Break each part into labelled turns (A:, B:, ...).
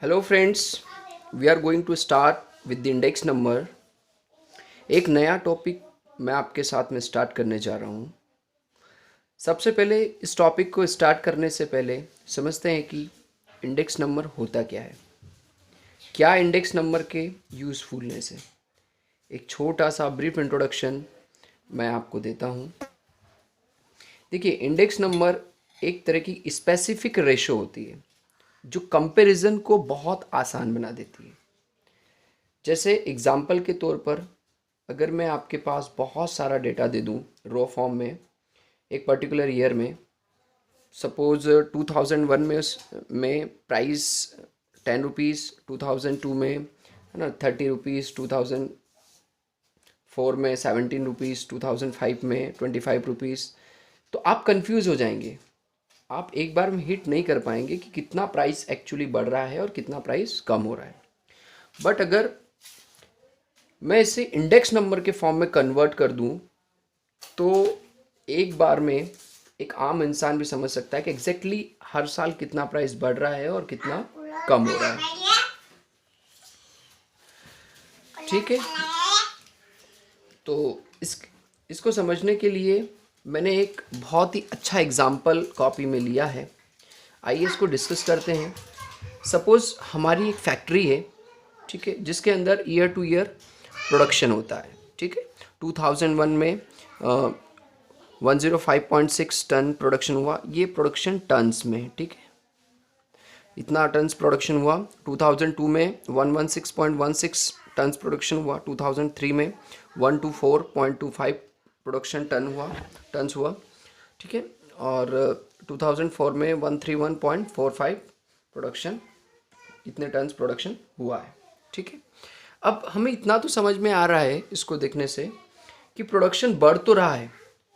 A: Hello friends, we are going to start with the index number. एक नया topic मैं आपके साथ में स्टार्ट करने जा रहा हूँ। सबसे पहले इस टॉपिक को स्टार्ट करने से पहले समझते हैं कि इंडेक्स नंबर होता क्या है, क्या इंडेक्स नंबर के यूज़फुलनेस है। एक छोटा सा ब्रीफ इंट्रोडक्शन मैं आपको देता हूँ। देखिए, इंडेक्स नंबर एक तरह की स्पेसिफिक रेशो होती है जो कंपैरिजन को बहुत आसान बना देती है। जैसे एग्जाम्पल के तौर पर अगर मैं आपके पास बहुत सारा डेटा दे दूं रॉ फॉर्म में एक पर्टिकुलर ईयर में, सपोज 2001 में में प्राइस 10 रुपीज़, 2002 में है ना 30 रुपीज़, 2004 में 17 रुपीज़, 2005 में 25 रुपीज़, तो आप कंफ्यूज हो जाएंगे। आप एक बार में हिट नहीं कर पाएंगे कि कितना प्राइस एक्चुअली बढ़ रहा है और कितना प्राइस कम हो रहा है। बट अगर मैं इसे इंडेक्स नंबर के फॉर्म में कन्वर्ट कर दूं तो एक बार में एक आम इंसान भी समझ सकता है कि एग्जैक्टली हर साल कितना प्राइस बढ़ रहा है और कितना कम हो रहा है। ठीक है, तो इसको समझने के लिए मैंने एक बहुत ही अच्छा एग्जाम्पल कॉपी में लिया है। आइए इसको डिस्कस करते हैं। सपोज़ हमारी एक फैक्ट्री है, ठीक है, जिसके अंदर ईयर टू ईयर प्रोडक्शन होता है। ठीक है, 2001 में 105.6 टन प्रोडक्शन हुआ। ये प्रोडक्शन टन्स में है, ठीक है, इतना टन्स प्रोडक्शन हुआ। 2002 में 116.16 टन्स प्रोडक्शन हुआ। 2003 में 124.25 प्रोडक्शन टन्स हुआ, ठीक है, और 2004 में 131.45 प्रोडक्शन, इतने टन्स प्रोडक्शन हुआ है। ठीक है, अब हमें इतना तो समझ में आ रहा है इसको देखने से कि प्रोडक्शन बढ़ तो रहा है,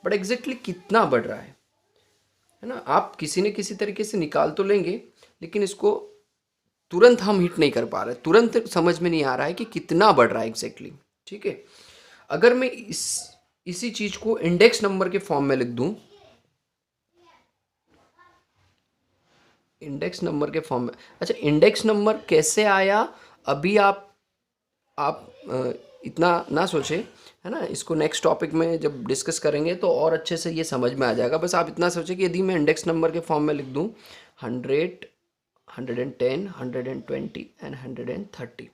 A: बट एग्जैक्टली कितना बढ़ रहा है ना। आप किसी न किसी तरीके से निकाल तो लेंगे, लेकिन इसको तुरंत हम हिट नहीं कर पा रहे, तुरंत समझ में नहीं आ रहा है कि कितना बढ़ रहा है एग्जैक्टली। ठीक है, अगर मैं इसी चीज को इंडेक्स नंबर के फॉर्म में लिख दूं, इंडेक्स नंबर के फॉर्म में। अच्छा, इंडेक्स नंबर कैसे आया अभी आप इतना ना सोचे, है ना। इसको नेक्स्ट टॉपिक में जब डिस्कस करेंगे तो और अच्छे से ये समझ में आ जाएगा। बस आप इतना सोचें कि यदि मैं इंडेक्स नंबर के फॉर्म में लिख दूं 100, 110, 120 एंड 130,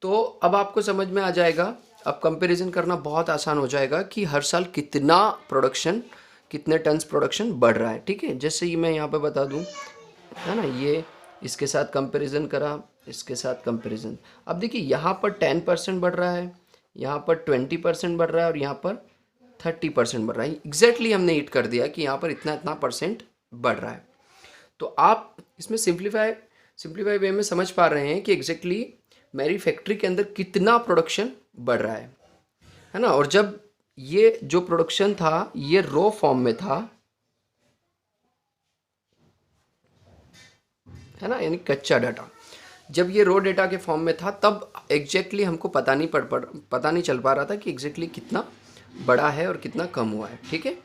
A: तो अब आपको समझ में आ जाएगा। अब कंपैरिजन करना बहुत आसान हो जाएगा कि हर साल कितना प्रोडक्शन, कितने टन्स प्रोडक्शन बढ़ रहा है। ठीक है, जैसे ही मैं यहाँ पे बता दूँ, है ना, ये इसके साथ कंपैरिजन करा, इसके साथ कंपैरिजन। अब देखिए, यहाँ पर 10% बढ़ रहा है, यहाँ पर 20% बढ़ रहा है और यहाँ पर 30% बढ़ रहा है। एग्जैक्टली हमने हिट कर दिया कि यहाँ पर इतना इतना परसेंट बढ़ रहा है। तो आप इसमें सिंप्लीफाई वे में समझ पा रहे हैं कि एग्जैक्टली मेरी फैक्ट्री के अंदर कितना प्रोडक्शन बढ़ रहा है ना। और जब ये जो प्रोडक्शन था ये रॉ फॉर्म में था, है ना, यानी कच्चा डाटा, जब ये रॉ डेटा के फॉर्म में था तब एग्जैक्टली हमको पता नहीं चल पा रहा था कि एग्जैक्टली कितना बड़ा है और कितना कम हुआ है। ठीक है,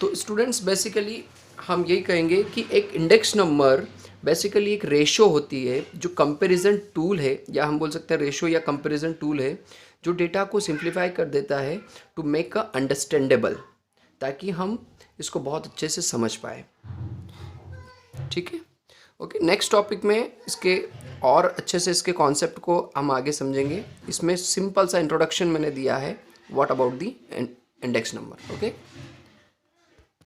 A: तो स्टूडेंट्स बेसिकली हम यही कहेंगे कि एक इंडेक्स नंबर बेसिकली एक रेशो होती है जो कंपैरिजन टूल है, या हम बोल सकते हैं रेशो या कंपैरिजन टूल है, जो डेटा को सिंप्लीफाई कर देता है टू मेक अ अंडरस्टैंडेबल, ताकि हम इसको बहुत अच्छे से समझ पाए। ठीक है, ओके, नेक्स्ट टॉपिक में इसके और अच्छे से इसके कॉन्सेप्ट को हम आगे समझेंगे। इसमें सिंपल सा इंट्रोडक्शन मैंने दिया है, what about the index number. Okay.